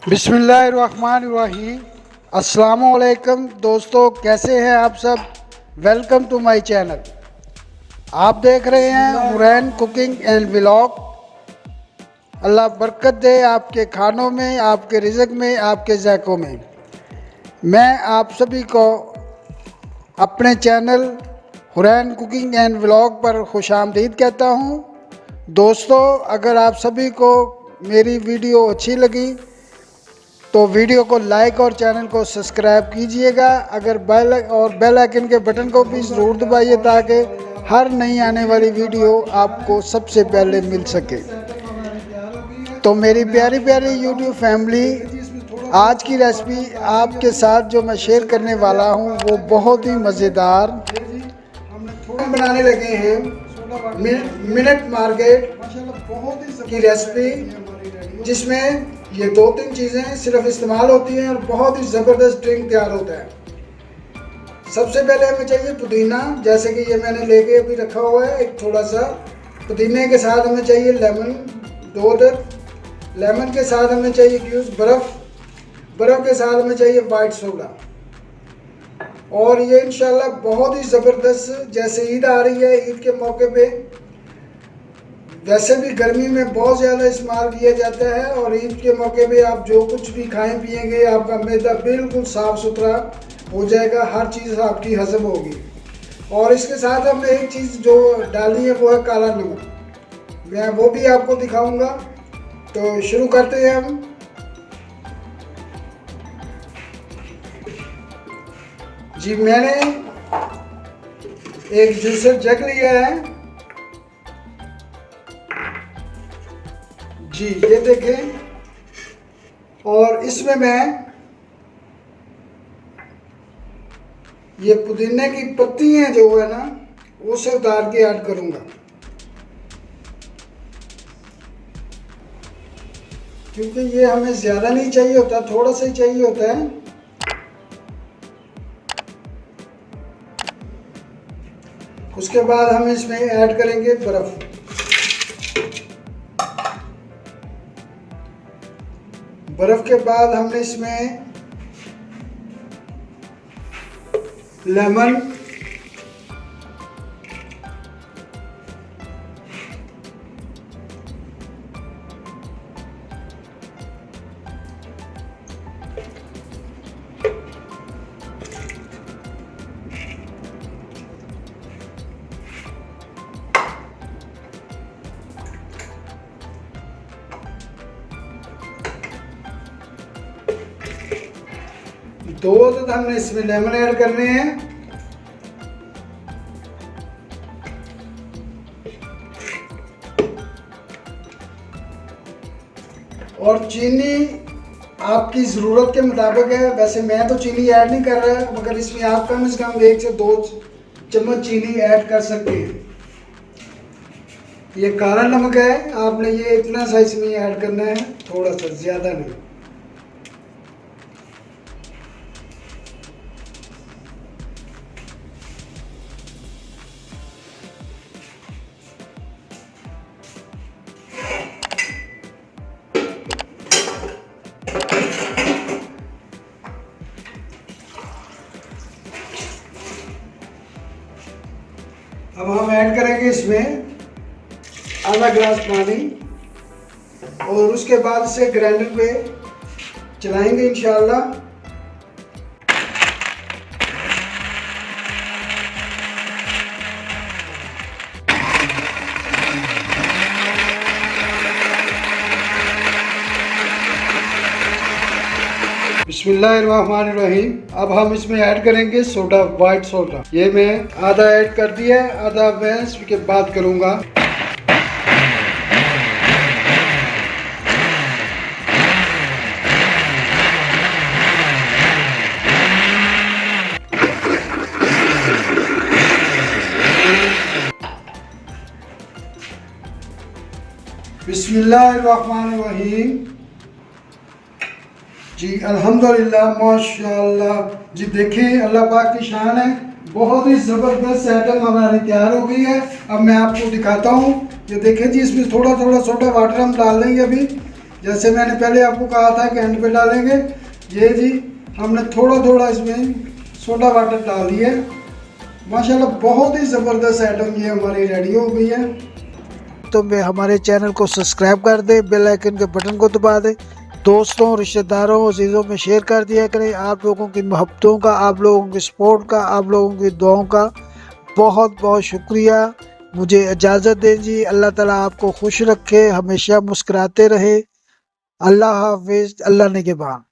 बिस्मिल्लाहिर्रहमानिर्रहीम। अस्सलामुअलैकुम दोस्तों, कैसे हैं आप सब। Welcome to my channel. आप देख रहे हैं हुरैन कुकिंग एंड व्लॉग। अल्लाह बरकत दे आपके खानों में, आपके रिज़्क में, आपके ज़ायक़ों में। मैं आप सभी को अपने channel Hurain cooking and vlog पर खुशामदीद कहता हूं। दोस्तों, अगर आप सभी को मेरी वीडियो अच्छी लगी तो वीडियो को लाइक और चैनल को सब्सक्राइब कीजिएगा। अगर बेल आइकन के बटन को भी ज़रूर दबाइए ताकि हर नई आने वाली वीडियो आपको सबसे पहले मिल सके। तो मेरी प्यारी प्यारी यूट्यूब फैमिली, आज की रेसिपी आपके साथ जो मैं शेयर करने वाला हूं वो बहुत ही मज़ेदार हम बनाने लगे हैं मिनट मार्केट की रेसिपी, जिसमें ये 2-3 चीज़ें सिर्फ इस्तेमाल होती हैं और बहुत ही ज़बरदस्त ड्रिंक तैयार होता है। सबसे पहले हमें चाहिए पुदीना, जैसे कि ये मैंने लेके अभी रखा हुआ है एक थोड़ा सा। पुदीने के साथ हमें चाहिए लेमन, 2 अदद। लेमन के साथ हमें चाहिए फ्यूज़ बर्फ़ के साथ हमें चाहिए वाइट सोडा। और ये इंशाल्लाह बहुत ही ज़बरदस्त, जैसे ईद आ रही है, ईद के मौके पे वैसे भी गर्मी में बहुत ज़्यादा इस्तेमाल किया जाता है, और ईद के मौके पे आप जो कुछ भी खाएं पिएंगे आपका मैदा बिल्कुल साफ़ सुथरा हो जाएगा, हर चीज़ आपकी हज़म होगी। और इसके साथ हमने एक चीज़ जो डाली है वो है काला नमक, मैं वो भी आपको दिखाऊंगा। तो शुरू करते हैं हम। जी, मैंने एक जूसर जग लिया है जी, ये देखें। और इसमें मैं ये पुदीने की पत्तियां जो है ना उसे उतार के ऐड करूंगा, क्योंकि ये हमें ज़्यादा नहीं चाहिए होता, थोड़ा सा ही चाहिए होता है। उसके बाद हम इसमें ऐड करेंगे बर्फ़। बर्फ़ के बाद हमने इसमें लेमन, दो अदद हमने इसमें लेमन ऐड करने हैं। और चीनी आपकी ज़रूरत के मुताबिक है, वैसे मैं तो चीनी ऐड नहीं कर रहा, मगर इसमें आप कम से कम 1 से 2 चम्मच चीनी ऐड कर सकते हैं। ये काला नमक है, आपने ये इतना सा इसमें ऐड करना है, थोड़ा सा, ज़्यादा नहीं। अब हम ऐड करेंगे इसमें आधा गिलास पानी, और उसके बाद इसे ग्राइंडर पे चलाएंगे इंशाल्लाह। बिस्मिल्लाहिर्रहमानिर्रहीम। अब हम इसमें ऐड करेंगे सोडा, वाइट सोडा। ये मैं आधा ऐड कर दिया है, आधा मैं इसके बाद करूँगा। बिस्मिल्लाहिर्रहमानिर्रहीम। जी अल्हम्दुलिल्लाह, माशाअल्लाह। जी देखें, अल्लाह पाक की शान है, बहुत ही ज़बरदस्त आइटम हमारी तैयार हो गई है। अब मैं आपको दिखाता हूँ। ये देखें जी, इसमें थोड़ा थोड़ा सोडा वाटर हम डाल देंगे अभी। जैसे मैंने पहले आपको कहा था कि एंड पे डालेंगे। ये जी हमने थोड़ा थोड़ा इसमें सोडा वाटर डाल दिया। माशाल्लाह बहुत ही ज़बरदस्त आइटम ये हमारी रेडी हो गई है। तो मैं हमारे चैनल को सब्सक्राइब कर दे, बेल आइकन के बटन को दबा दे, दोस्तों रिश्तेदारों अजीज़ों में शेयर कर दिया करें। आप लोगों की मोहब्बतों का, आप लोगों की सपोर्ट का, आप लोगों की दुआओं का बहुत बहुत शुक्रिया। मुझे इजाज़त दें जी। अल्लाह ताला आपको खुश रखे, हमेशा मुस्कुराते रहे। अल्लाह हाफिज़, अल्लाह निगहबान।